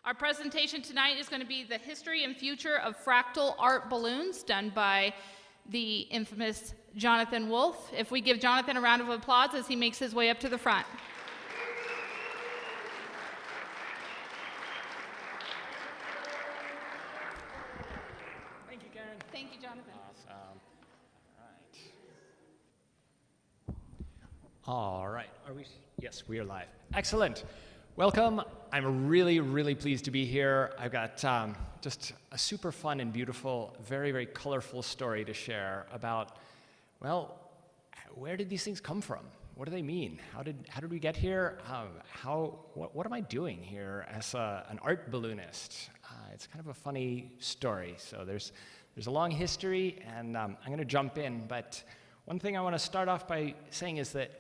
Our presentation tonight is going to be the history and future of fractal art balloons, done by the infamous Jonathan Wolfe. If we give Jonathan a round of applause as he makes his way up to the front. Thank you, Karen. Thank you, Jonathan. Awesome. All right. Are we? Yes, we are live. Excellent. Welcome. I'm really, really pleased to be here. I've got just a super fun and beautiful, very, very colorful story to share about, well, where did these things come from? What do they mean? How did we get here? What am I doing here as an art balloonist? It's kind of a funny story. So there's a long history, and I'm going to jump in. But one thing I want to start off by saying is that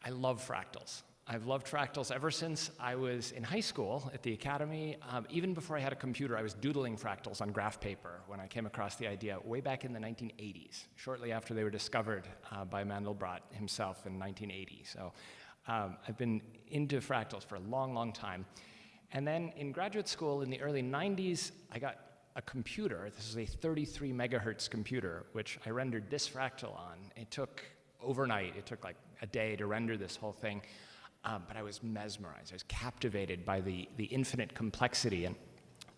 I love fractals. I've loved fractals ever since I was in high school at the academy. Even before I had a computer, I was doodling fractals on graph paper when I came across the idea way back in the 1980s, shortly after they were discovered by Mandelbrot himself in 1980. So I've been into fractals for a long, long time. And then in graduate school in the early 90s, I got a computer. This is a 33 megahertz computer, which I rendered this fractal on. It took overnight. It took like a day to render this whole thing. But I was mesmerized. I was captivated by the infinite complexity. And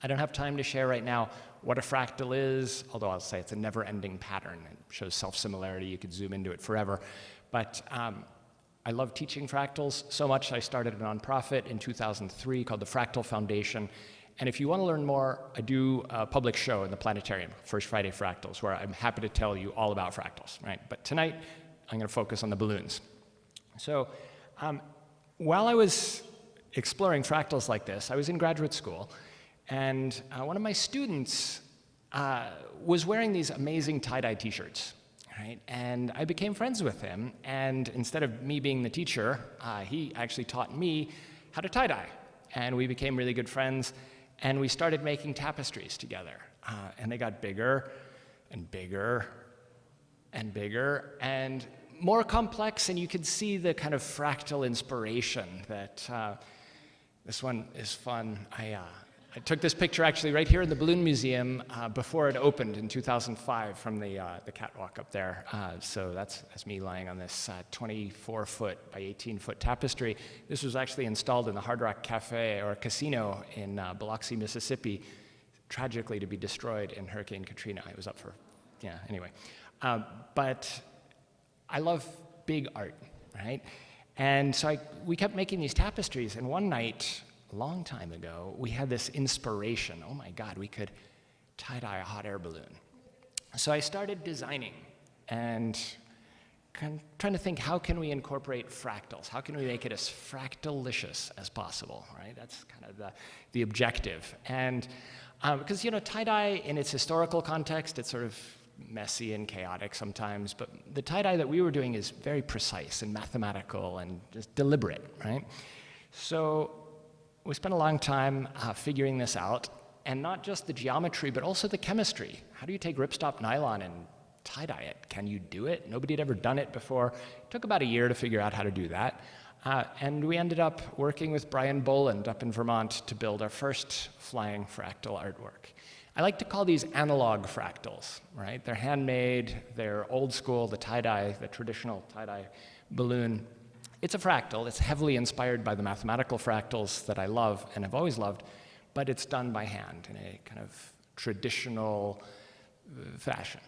I don't have time to share right now what a fractal is, although I'll say it's a never-ending pattern. It shows self-similarity. You could zoom into it forever. But I love teaching fractals so much, I started a nonprofit in 2003 called the Fractal Foundation. And if you want to learn more, I do a public show in the planetarium, First Friday Fractals, where I'm happy to tell you all about fractals, right? But tonight, I'm going to focus on the balloons. So while I was exploring fractals like this, I was in graduate school, and one of my students was wearing these amazing tie-dye t-shirts, right? And I became friends with him, and instead of me being the teacher, he actually taught me how to tie-dye. And we became really good friends, and we started making tapestries together. And they got bigger and bigger and bigger and more complex, and you could see the kind of fractal inspiration that this one is fun. I took this picture actually right here in the Balloon Museum before it opened in 2005 from the catwalk up there. So that's me lying on this 24-foot by 18-foot tapestry. This was actually installed in the Hard Rock Cafe or Casino in Biloxi, Mississippi, tragically to be destroyed in Hurricane Katrina. It was up for, yeah, anyway. But I love big art, right? And so we kept making these tapestries, and one night, a long time ago, we had this inspiration. Oh my God, we could tie-dye a hot air balloon. So I started designing and kind of trying to think, how can we incorporate fractals? How can we make it as fractalicious as possible, right? That's kind of the objective. And because, you know, tie-dye in its historical context, it's sort of messy and chaotic sometimes, but the tie-dye that we were doing is very precise and mathematical and just deliberate, right? So we spent a long time figuring this out, and not just the geometry, but also the chemistry. How do you take ripstop nylon and tie-dye it? Can you do it? Nobody had ever done it before. It took about a year to figure out how to do that. And we ended up working with Brian Boland up in Vermont to build our first flying fractal artwork. I like to call these analog fractals, right? They're handmade, they're old school, the tie-dye, the traditional tie-dye balloon. It's a fractal. It's heavily inspired by the mathematical fractals that I love and have always loved, but it's done by hand in a kind of traditional fashion.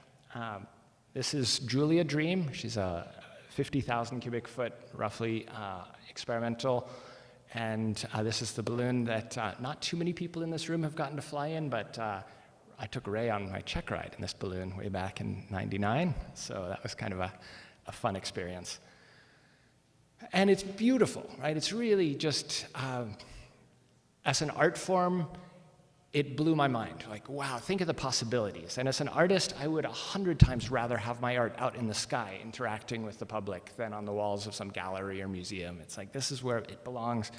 This is Julia Dream. She's a 50,000 cubic foot, roughly, experimental. And this is the balloon that not too many people in this room have gotten to fly in, but I took Ray on my check ride in this balloon way back in '99, so that was kind of a fun experience. And it's beautiful, right? It's really just, as an art form, it blew my mind. Like, wow, think of the possibilities. And as an artist, I would 100 times rather have my art out in the sky interacting with the public than on the walls of some gallery or museum. It's like, this is where it belongs,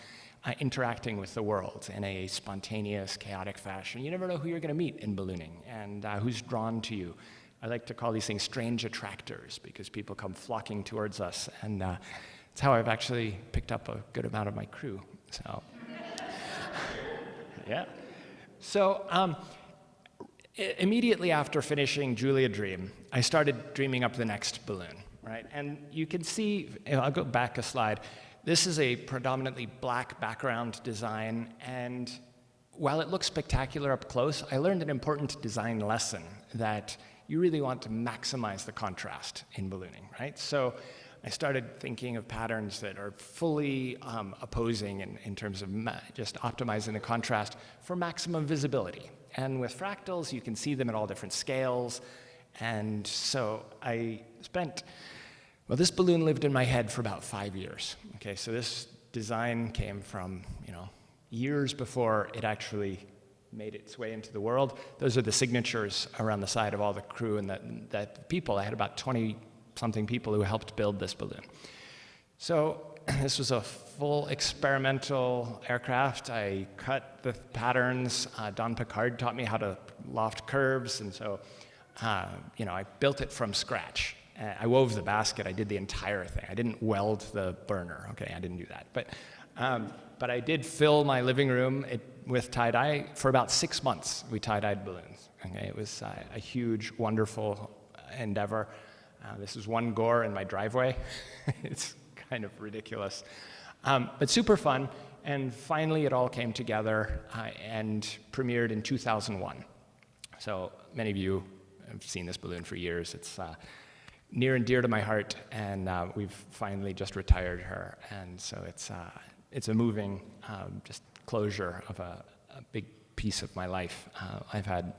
interacting with the world in a spontaneous, chaotic fashion. You never know who you're going to meet in ballooning and who's drawn to you. I like to call these things strange attractors because people come flocking towards us. And that's how I've actually picked up a good amount of my crew. So Yeah. So immediately after finishing Julia Dream, I started dreaming up the next balloon, right? And you can see, I'll go back a slide. This is a predominantly black background design, and while it looks spectacular up close, I learned an important design lesson that you really want to maximize the contrast in ballooning, right? So I started thinking of patterns that are fully opposing in terms of just optimizing the contrast for maximum visibility. And with fractals, you can see them at all different scales. And so I spent, well, this balloon lived in my head for about 5 years. Okay, so this design came from, years before it actually made its way into the world. Those are the signatures around the side of all the crew and that people. I had about 20-something people who helped build this balloon. So this was a full experimental aircraft. I cut the patterns. Don Picard taught me how to loft curves, and so I built it from scratch. I wove the basket. I did the entire thing. I didn't weld the burner. Okay, I didn't do that. But I did fill my living room with tie-dye. For about 6 months, we tie-dyed balloons. Okay, it was a huge, wonderful endeavor. This is one gore in my driveway. It's kind of ridiculous, but super fun. And finally, it all came together and premiered in 2001. So many of you have seen this balloon for years. It's near and dear to my heart, and we've finally just retired her. And so it's a moving just closure of a big piece of my life. I've had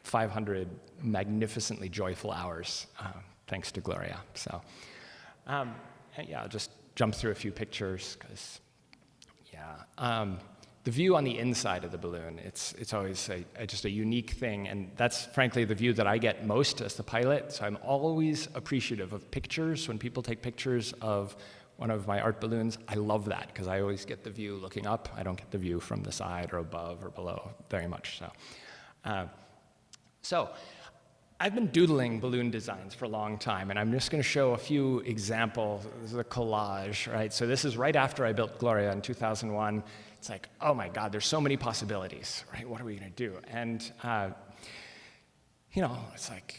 500 magnificently joyful hours thanks to Gloria. So I'll just jump through a few pictures because, the view on the inside of the balloon, it's always just a unique thing, and that's frankly the view that I get most as the pilot. So I'm always appreciative of pictures. When people take pictures of one of my art balloons, I love that because I always get the view looking up. I don't get the view from the side or above or below very much. So I've been doodling balloon designs for a long time, and I'm just going to show a few examples. This is a collage, right? So this is right after I built Gloria in 2001. It's like, oh my God, there's so many possibilities, right? What are we going to do? And, it's like,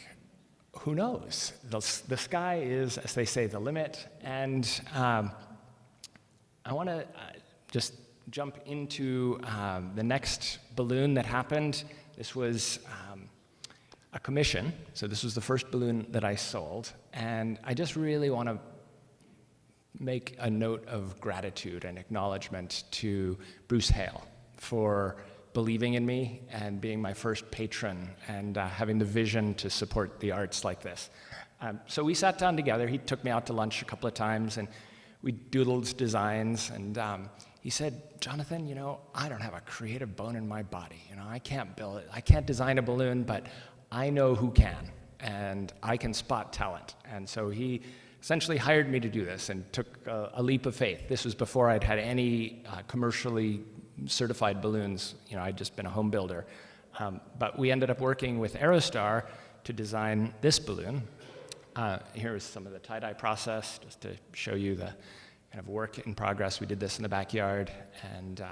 who knows? The sky is, as they say, the limit. And I want to just jump into the next balloon that happened. This was a commission. So this was the first balloon that I sold. And I just really want to make a note of gratitude and acknowledgement to Bruce Hale for believing in me and being my first patron and having the vision to support the arts like this. So we sat down together. He took me out to lunch a couple of times, and we doodled designs. And he said, Jonathan, I don't have a creative bone in my body. I can't build it. I can't design a balloon, but I know who can, and I can spot talent. And so he essentially hired me to do this and took a leap of faith. This was before I'd had any commercially certified balloons. I'd just been a home builder. But we ended up working with Aerostar to design this balloon. Here is some of the tie-dye process, just to show you the kind of work in progress. We did this in the backyard, and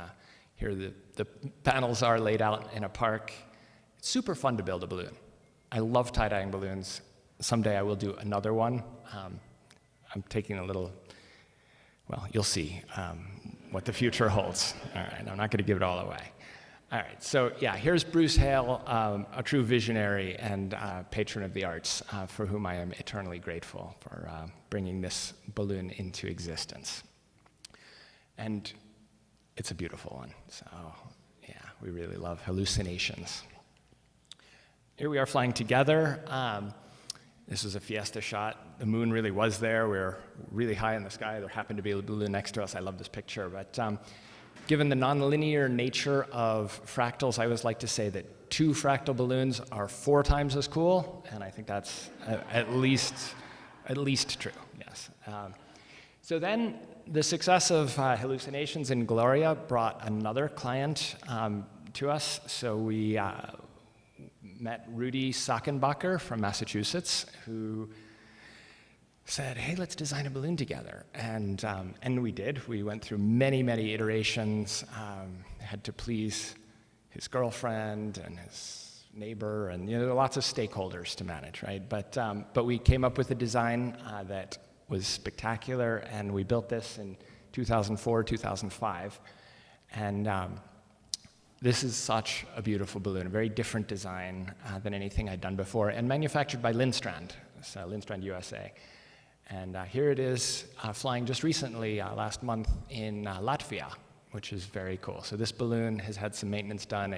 here the panels are laid out in a park. It's super fun to build a balloon. I love tie-dyeing balloons. Someday I will do another one. I'm taking a little, you'll see what the future holds. All right, I'm not going to give it all away. All right, so here's Bruce Hale, a true visionary and patron of the arts, for whom I am eternally grateful for bringing this balloon into existence. And it's a beautiful one, so we really love hallucinations. Here we are flying together. This was a Fiesta shot. The moon really was there. We were really high in the sky. There happened to be a balloon next to us. I love this picture. But given the nonlinear nature of fractals, I always like to say that 2 fractal balloons are 4 times as cool, and I think that's at least true. Yes. So then the success of Hallucinations in Gloria brought another client to us. So we met Rudy Sachenbacher from Massachusetts, who said, hey, let's design a balloon together. And we did. We went through many, many iterations, had to please his girlfriend and his neighbor, and there are lots of stakeholders to manage, right? But we came up with a design that was spectacular, and we built this in 2004, 2005, and this is such a beautiful balloon, a very different design than anything I'd done before, and manufactured by Lindstrand, so Lindstrand USA. And here it is flying just recently, last month, in Latvia, which is very cool. So this balloon has had some maintenance done,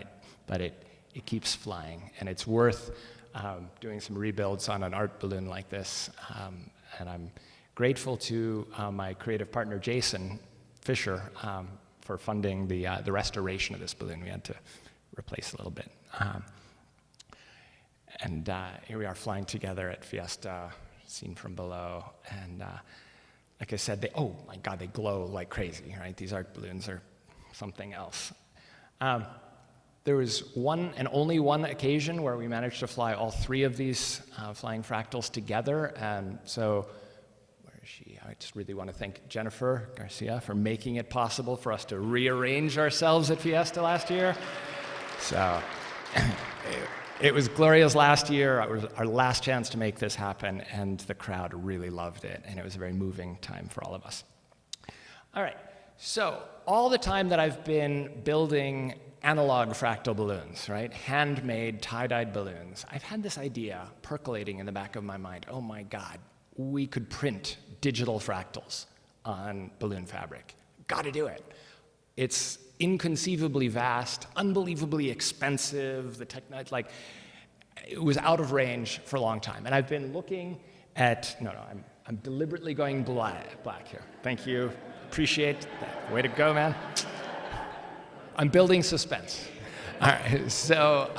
but it keeps flying, and it's worth doing some rebuilds on an art balloon like this. And I'm grateful to my creative partner, Jason Fisher, for funding the restoration of this balloon. We had to replace a little bit. And here we are flying together at Fiesta, seen from below. And like I said, oh my God, they glow like crazy, right? These art balloons are something else. There was one and only one occasion where we managed to fly all three of these flying fractals together. And so, where is she? I just really want to thank Jennifer Garcia for making it possible for us to rearrange ourselves at Fiesta last year. So it was Gloria's last year. It was our last chance to make this happen, and the crowd really loved it, and it was a very moving time for all of us. All right, so all the time that I've been building analog fractal balloons, right, handmade tie-dyed balloons, I've had this idea percolating in the back of my mind. Oh my God, we could print digital fractals on balloon fabric. Got to do it. It's inconceivably vast, unbelievably expensive. It was out of range for a long time. And I've been looking at, I'm deliberately going black here. Thank you, appreciate that. Way to go, man. I'm building suspense. All right, so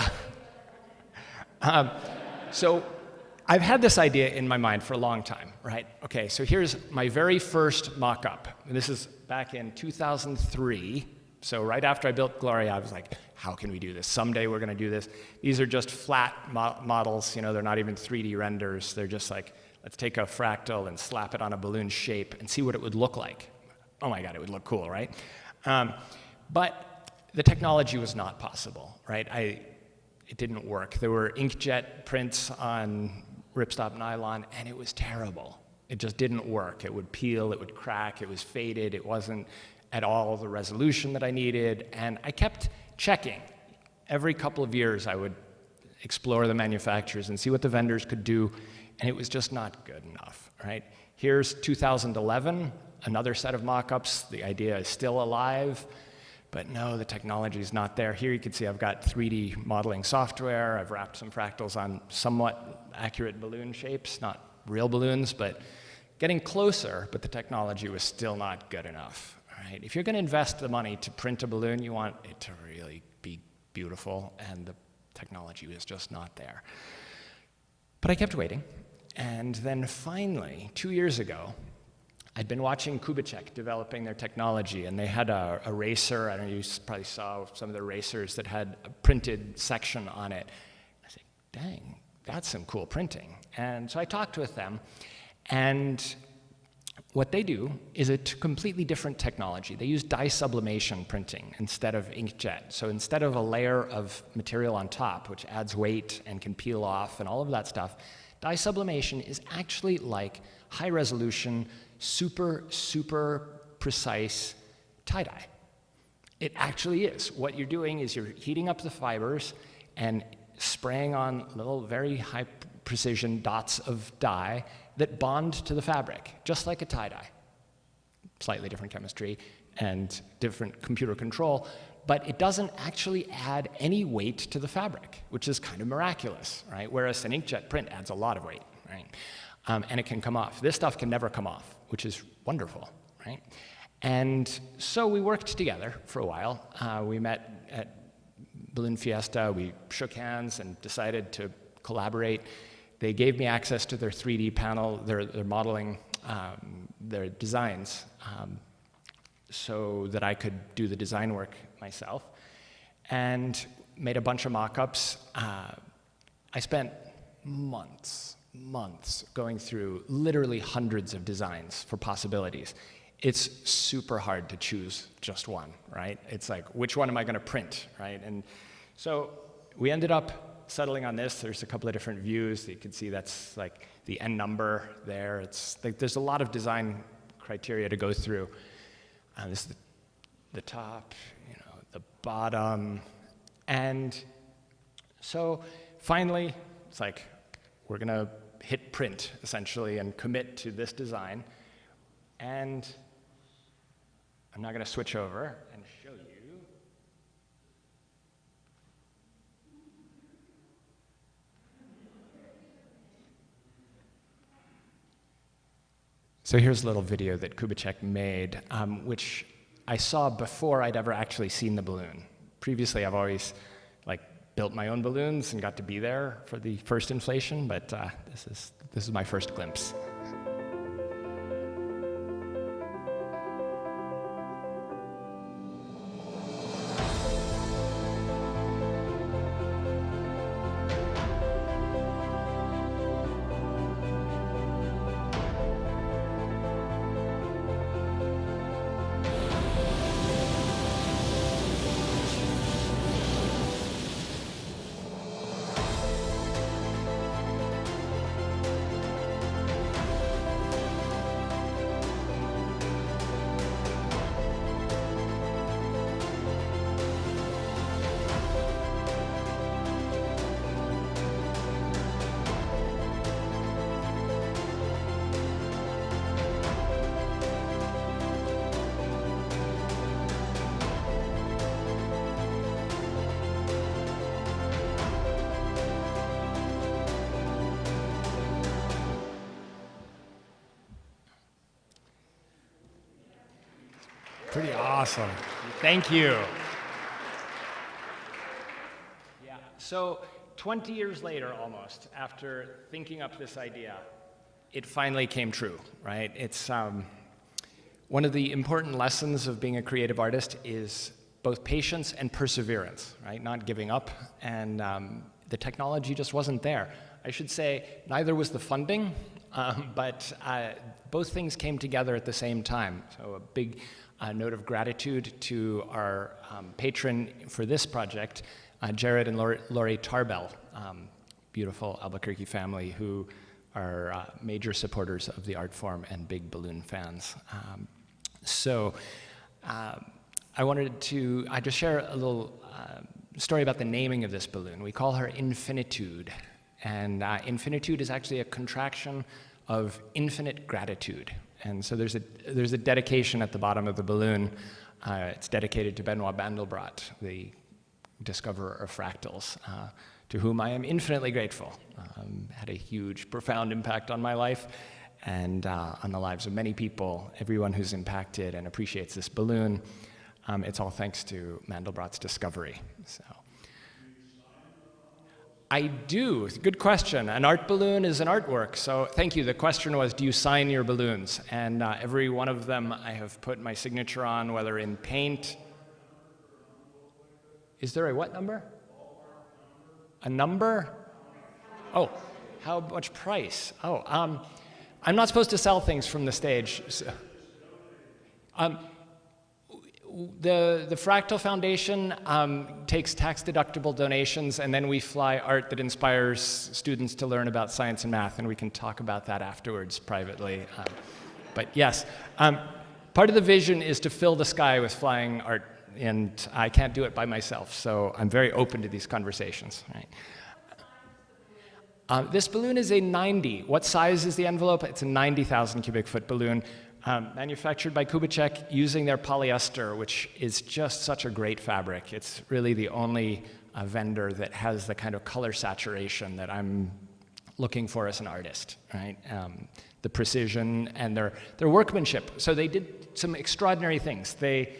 I've had this idea in my mind for a long time, right? Okay, so here's my very first mock-up. This is back in 2003. So right after I built Gloria, I was like, how can we do this? Someday we're going to do this. These are just flat models. They're not even 3D renders. They're just like, let's take a fractal and slap it on a balloon shape and see what it would look like. Oh my God, it would look cool, right? But the technology was not possible, right? It didn't work. There were inkjet prints on ripstop nylon, and it was terrible. It just didn't work. It would peel, it would crack, it was faded, it wasn't at all the resolution that I needed, and I kept checking. Every couple of years I would explore the manufacturers and see what the vendors could do, and it was just not good enough, right? Here's 2011, another set of mock-ups. The idea is still alive, but no, the technology is not there. Here you can see I've got 3D modeling software. I've wrapped some fractals on somewhat accurate balloon shapes, not real balloons, but getting closer, but the technology was still not good enough. Right? If you're going to invest the money to print a balloon, you want it to really be beautiful, and the technology was just not there. But I kept waiting, and then finally, 2 years ago, I'd been watching Kubitschek developing their technology, and they had a racer. I don't know, you probably saw some of the racers that had a printed section on it. I said, dang, that's some cool printing. And so I talked with them, and what they do is a completely different technology. They use dye sublimation printing instead of inkjet. So instead of a layer of material on top, which adds weight and can peel off and all of that stuff, dye sublimation is actually like high-resolution, super precise tie-dye. It actually is. What you're doing is you're heating up the fibers and spraying on little very high-precision dots of dye that bond to the fabric, just like a tie-dye. Slightly different chemistry and different computer control, but it doesn't actually add any weight to the fabric, which is kind of miraculous, right? Whereas an inkjet print adds a lot of weight, right? And it can come off. This stuff can never come off, which is wonderful, right? And so we worked together for a while. We met at Balloon Fiesta. We shook hands and decided to collaborate. They gave me access to their 3D panel, their modeling, their designs, so that I could do the design work myself, and made a bunch of mock-ups. I spent months going through literally hundreds of designs for possibilities. it's super hard to choose just one, right? It's like, which one am I going to print, right? And so we ended up settling on this. There's a couple of different views. You can see that's like the N number there. It's like there's a lot of design criteria to go through. This is the top, the bottom. And so finally, it's like, we're going to hit print, essentially, and commit to this design. And I'm now going to switch over and show you. So here's a little video that Kubitschek made, which I saw before I'd ever actually seen the balloon. Previously, I've always built my own balloons and got to be there for the first inflation, but this is my first glimpse. Pretty awesome. Thank you. Yeah, so 20 years later, almost, after thinking up this idea, it finally came true, right? It's one of the important lessons of being a creative artist is both patience and perseverance, right? Not giving up, and the technology just wasn't there. I should say neither was the funding, but both things came together at the same time. So a big note of gratitude to our patron for this project, Jared and Lori Tarbell, beautiful Albuquerque family who are major supporters of the art form and big balloon fans. I wanted to just share a little story about the naming of this balloon. We call her Infinitude, and Infinitude is actually a contraction of infinite gratitude. And so there's a dedication at the bottom of the balloon. It's dedicated to Benoit Mandelbrot, the discoverer of fractals, to whom I am infinitely grateful. Had a huge, profound impact on my life and on the lives of many people, everyone who's impacted and appreciates this balloon. It's all thanks to Mandelbrot's discovery. So. I do. Good question. An art balloon is an artwork. So thank you. The question was, do you sign your balloons? And every one of them I have put my signature on, whether in paint. Is there a what number? A number? Oh, how much price? Oh, I'm not supposed to sell things from the stage. So. The Fractal Foundation takes tax-deductible donations, and then we fly art that inspires students to learn about science and math, and we can talk about that afterwards privately. But yes, part of the vision is to fill the sky with flying art, and I can't do it by myself, so I'm very open to these conversations. Right? This balloon is a 90. What size is the envelope? It's a 90,000 cubic foot balloon. Manufactured by Kubitschek using their polyester, which is just such a great fabric. It's really the only vendor that has the kind of color saturation that I'm looking for as an artist, right? The precision and their workmanship. So they did some extraordinary things. They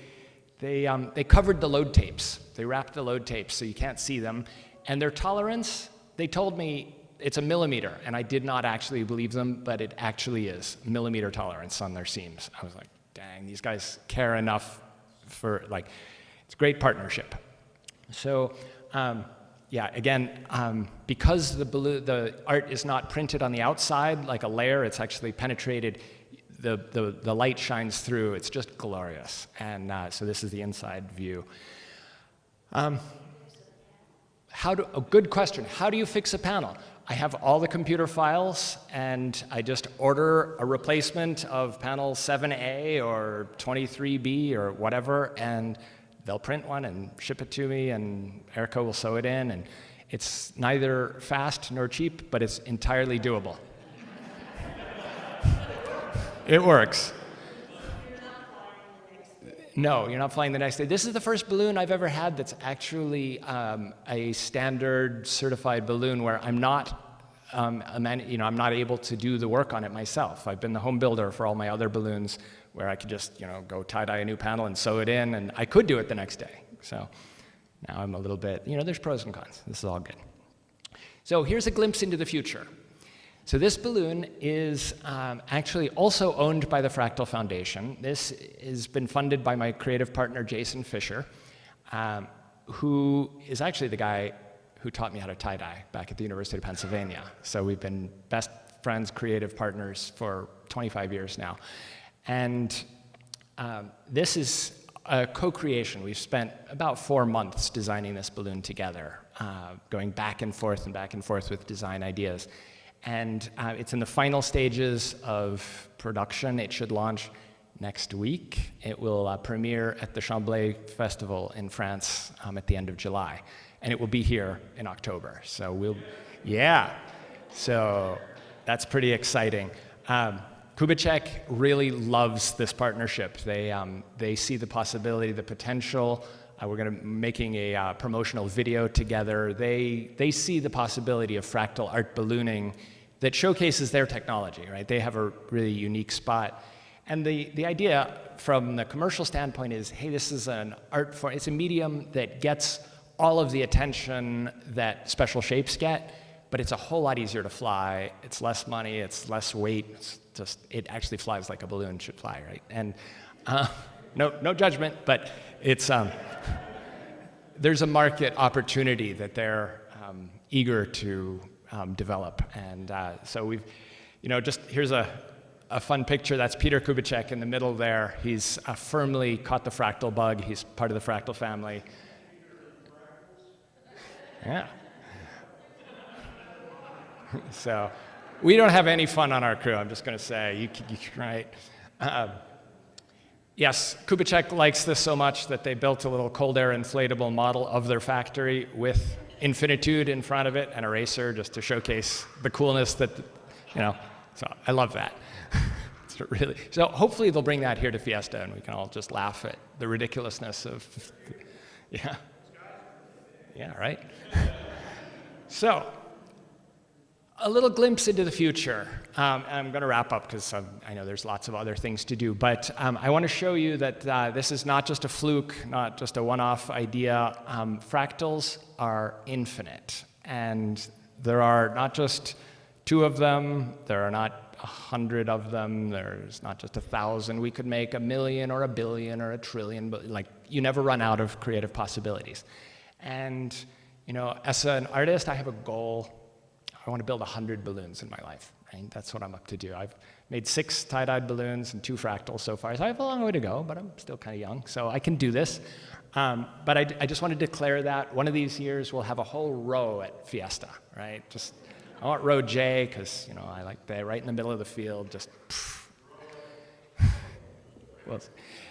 covered the load tapes. They wrapped the load tapes so you can't see them. And their tolerance, they told me, it's a millimeter, and I did not actually believe them, but it actually is millimeter tolerance on their seams. I was like, dang, these guys care enough for, it's a great partnership. So, yeah, again, because the art is not printed on the outside like a layer, it's actually penetrated. the light shines through. It's just glorious. And so this is the inside view. Good question. How do you fix a panel? I have all the computer files, and I just order a replacement of panel 7A or 23B or whatever, and they'll print one and ship it to me, and Erica will sew it in, and it's neither fast nor cheap, but it's entirely doable. It works. No, you're not flying the next day. This is the first balloon I've ever had that's actually a standard certified balloon where I'm not, I'm not able to do the work on it myself. I've been the home builder for all my other balloons where I could just, go tie-dye a new panel and sew it in, and I could do it the next day. So now I'm a little bit, there's pros and cons. This is all good. So here's a glimpse into the future. So this balloon is actually also owned by the Fractal Foundation. This has been funded by my creative partner, Jason Fisher, who is actually the guy who taught me how to tie-dye back at the University of Pennsylvania. So we've been best friends, creative partners for 25 years now. And this is a co-creation. We've spent about 4 months designing this balloon together, going back and forth with design ideas. And it's in the final stages of production. It should launch next week. It will premiere at the Chamblay Festival in France at the end of July. And it will be here in October. So so that's pretty exciting. Kubitschek really loves this partnership. They see the possibility, the potential. We're going to be making a promotional video together. They see the possibility of fractal art ballooning that showcases their technology, right? They have a really unique spot. And the idea from the commercial standpoint is, hey, this is an art form. It's a medium that gets all of the attention that special shapes get, but it's a whole lot easier to fly. It's less money, it's less weight. It actually flies like a balloon should fly, right? And no judgment, but it's there's a market opportunity that they're eager to develop. And so we've, just here's a fun picture. That's Peter Kubitschek in the middle there. He's firmly caught the fractal bug. He's part of the Fractal family. Yeah. So we don't have any fun on our crew, I'm just going to say. Right? Yes, Kubitschek likes this so much that they built a little cold air inflatable model of their factory with infinitude in front of it and a racer just to showcase the coolness that, so I love that. So hopefully they'll bring that here to Fiesta and we can all just laugh at the ridiculousness of, right? So, a little glimpse into the future. I'm going to wrap up because I know there's lots of other things to do, but I want to show you that this is not just a fluke, not just a one-off idea. Fractals are infinite, and there are not just 2 of them, there are not 100 of them, there's not just 1,000. We could make 1 million or 1 billion or 1 trillion, but you never run out of creative possibilities. And as an artist, I have a goal. I want to build 100 balloons in my life, right? That's what I'm up to do. I've made 6 tie-dyed balloons and 2 fractals so far, so I have a long way to go, but I'm still kind of young, so I can do this. But I just want to declare that one of these years we'll have a whole row at Fiesta, right? I want row J because, I like that right in the middle of the field, just well,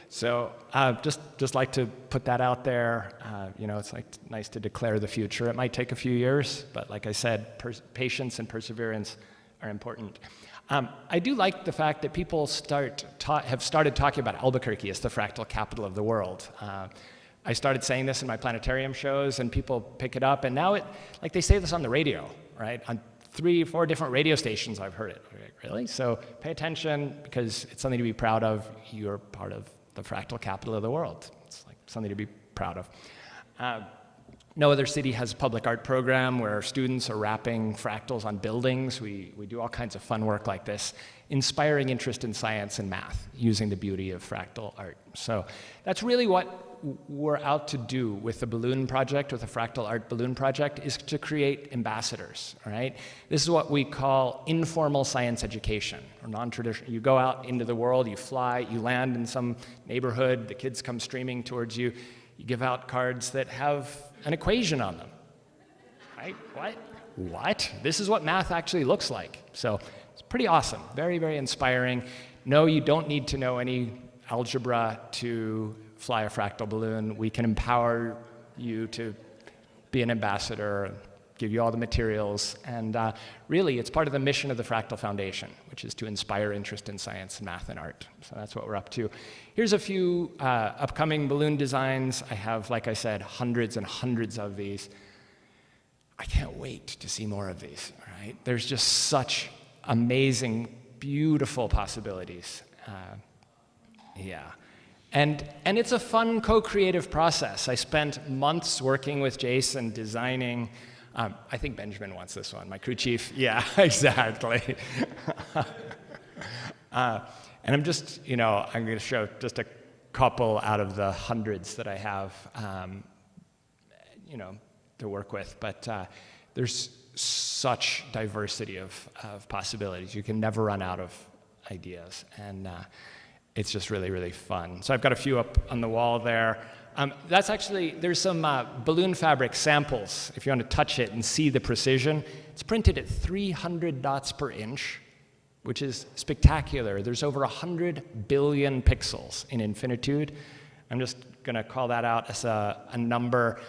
so just like to put that out there. It's nice to declare the future. It might take a few years, but like I said, patience and perseverance are important. I do like the fact that people have started talking about Albuquerque as the fractal capital of the world. I started saying this in my planetarium shows, and people pick it up, and now they say this on the radio, right? On 3 or 4 different radio stations I've heard it. Really? So pay attention because it's something to be proud of. You're part of the fractal capital of the world. It's something to be proud of. No other city has a public art program where students are wrapping fractals on buildings. We do all kinds of fun work like this, inspiring interest in science and math using the beauty of fractal art. So that's really what we're out to do with the balloon project, with the Fractal Art Balloon Project, is to create ambassadors, all right? This is what we call informal science education, or non-traditional. You go out into the world, you fly, you land in some neighborhood, the kids come streaming towards you, you give out cards that have an equation on them, right? What? This is what math actually looks like. So it's pretty awesome, very, very inspiring. No, you don't need to know any algebra to fly a fractal balloon. We can empower you to be an ambassador, give you all the materials, and really it's part of the mission of the Fractal Foundation, which is to inspire interest in science, math, and art. So that's what we're up to. Here's a few upcoming balloon designs. I have, like I said, hundreds and hundreds of these. I can't wait to see more of these, all right? There's just such amazing, beautiful possibilities. Yeah. And it's a fun co-creative process. I spent months working with Jason designing. I think Benjamin wants this one, my crew chief. Yeah, exactly. And I'm just, I'm going to show just a couple out of the hundreds that I have, to work with. But there's such diversity of possibilities. You can never run out of ideas. And it's just really, really fun. So I've got a few up on the wall there. There's some balloon fabric samples, if you want to touch it and see the precision. It's printed at 300 dots per inch, which is spectacular. There's over 100 billion pixels in infinitude. I'm just going to call that out as a number.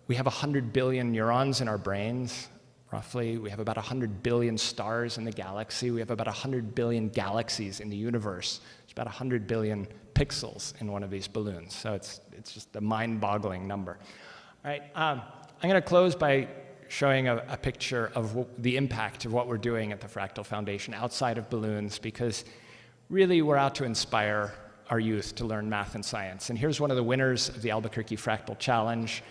We have 100 billion neurons in our brains, roughly. We have about 100 billion stars in the galaxy. We have about 100 billion galaxies in the universe. It's about 100 billion pixels in one of these balloons. So it's just a mind-boggling number. All right, I'm going to close by showing a picture of the impact of what we're doing at the Fractal Foundation outside of balloons, because really we're out to inspire our youth to learn math and science. And here's one of the winners of the Albuquerque Fractal Challenge,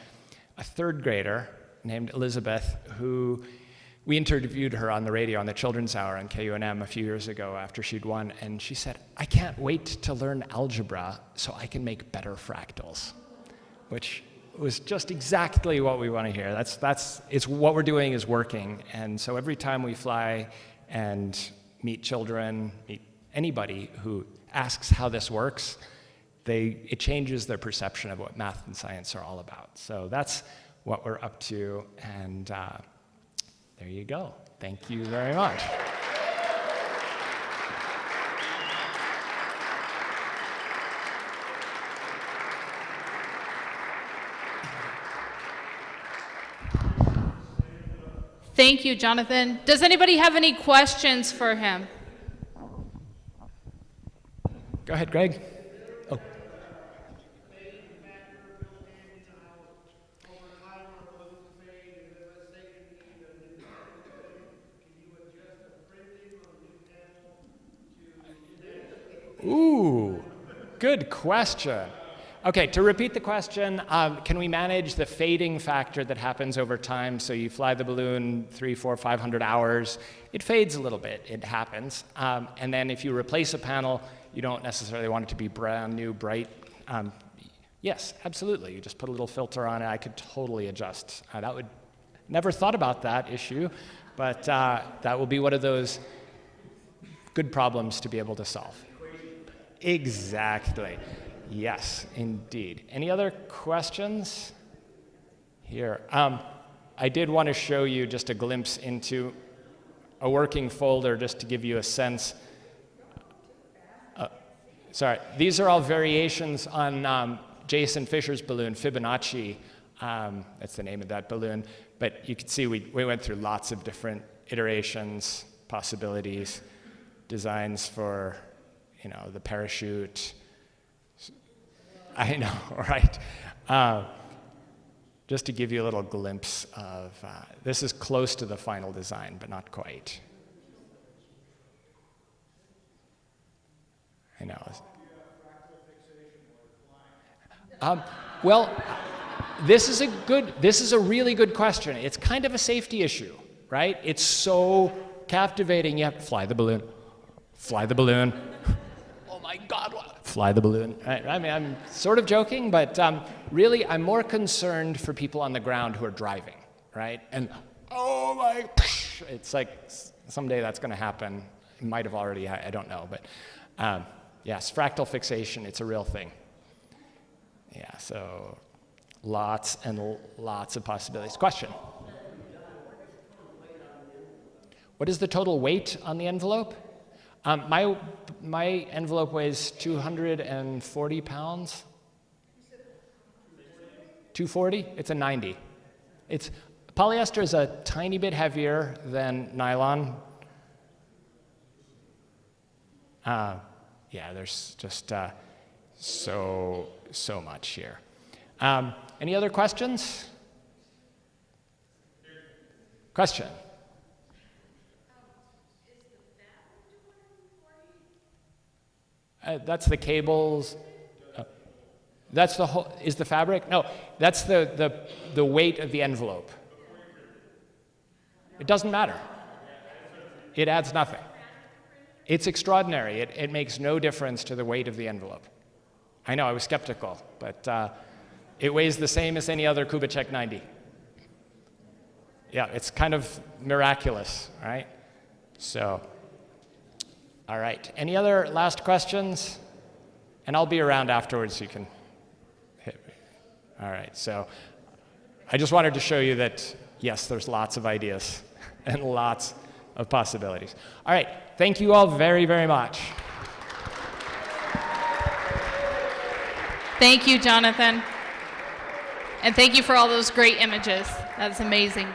a third grader named Elizabeth, who we interviewed her on the radio on the Children's Hour on KUNM a few years ago after she'd won, and she said, "I can't wait to learn algebra so I can make better fractals," which was just exactly what we want to hear. It's what we're doing is working, and so every time we fly and meet children, meet anybody who asks how this works, it changes their perception of what math and science are all about. So that's what we're up to, and there you go. Thank you very much. Thank you, Jonathan. Does anybody have any questions for him? Go ahead, Greg. Oh. Ooh, good question. Okay, to repeat the question, can we manage the fading factor that happens over time? So you fly the balloon 300, 400, 500 hours, it fades a little bit, it happens. And then if you replace a panel, you don't necessarily want it to be brand new, bright. Yes, absolutely, you just put a little filter on it. I could totally adjust. Never thought about that issue, but that will be one of those good problems to be able to solve. Exactly. Yes, indeed. Any other questions? Here. I did want to show you just a glimpse into a working folder just to give you a sense. Sorry, these are all variations on Jason Fisher's balloon, Fibonacci. That's the name of that balloon. But you can see we went through lots of different iterations, possibilities, designs for the parachute. I know, right? Just to give you a little glimpse of, this is close to the final design, but not quite. I know. Well, this is a really good question. It's kind of a safety issue, right? It's so captivating. You have to fly the balloon. Oh my God, fly the balloon. I mean, I'm sort of joking, but really, I'm more concerned for people on the ground who are driving, right? And oh my, it's like someday that's going to happen. It might have already, I don't know, but yes, fractal fixation, it's a real thing. Yeah, so lots and lots of possibilities. Question? What is the total weight on the envelope? My envelope weighs 240 pounds. 240? It's a 90. Polyester is a tiny bit heavier than nylon. Yeah, there's just so much here. Any other questions? Question? That's the cables. That's the whole. Is the fabric? No, that's the weight of the envelope. It doesn't matter. It adds nothing. It's extraordinary. It makes no difference to the weight of the envelope. I know, I was skeptical, but it weighs the same as any other Kubitschek 90. Yeah, it's kind of miraculous, right? So, all right. Any other last questions? And I'll be around afterwards so you can hit me. All right, so I just wanted to show you that, yes, there's lots of ideas and lots of possibilities. All right, thank you all very, very much. Thank you, Jonathan. And thank you for all those great images. That's amazing.